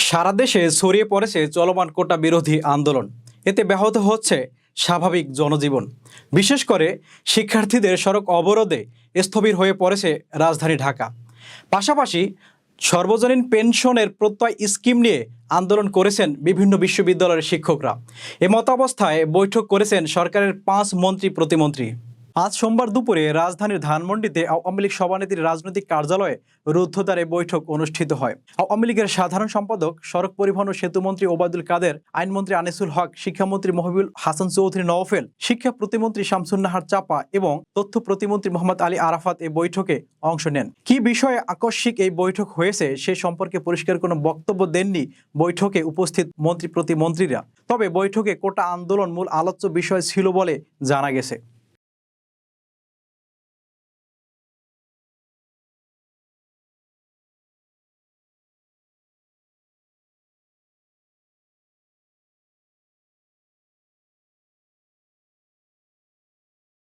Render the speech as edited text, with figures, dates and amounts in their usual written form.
সারা দেশে ছড়িয়ে পড়েছে চলমান কোটা বিরোধী আন্দোলন। এতে ব্যাহত হচ্ছে স্বাভাবিক জনজীবন। বিশেষ করে শিক্ষার্থীদের সড়ক অবরোধে স্থবির হয়ে পড়েছে রাজধানী ঢাকা। পাশাপাশি সর্বজনীন পেনশনের প্রত্যয় স্কিম নিয়ে আন্দোলন করেছেন বিভিন্ন বিশ্ববিদ্যালয়ের শিক্ষকরা। এমতাবস্থায় বৈঠক করেছেন সরকারের 5 মন্ত্রী প্রতিমন্ত্রী। আজ সোমবার দুপুরে রাজধানীর ধানমন্ডিতে আওয়ামী লীগ সভানেত্রীর রাজনৈতিক কার্যালয়ে রুদ্ধদ্বারে বৈঠক অনুষ্ঠিত হয়। আওয়ামী লীগের সাধারণ সম্পাদক, সড়ক পরিবহন ও সেতুমন্ত্রী ওবায়দুল কাদের, আইনমন্ত্রী আনিসুল হক, শিক্ষামন্ত্রী মহিবুল হাসান চৌধুরী নওফেল, শিক্ষা প্রতিমন্ত্রী শামসুন নাহার চাপা এবং তথ্য প্রতিমন্ত্রী মোহাম্মদ আলী আরাফাত এই বৈঠকে অংশ নেন। কি বিষয়ে আকস্মিক এই বৈঠক হয়েছে সে সম্পর্কে পরিষ্কার কোনো বক্তব্য দেননি বৈঠকে উপস্থিত মন্ত্রী প্রতিমন্ত্রীরা। তবে বৈঠকে কোটা আন্দোলন মূল আলোচ্য বিষয় ছিল বলে জানা গেছে।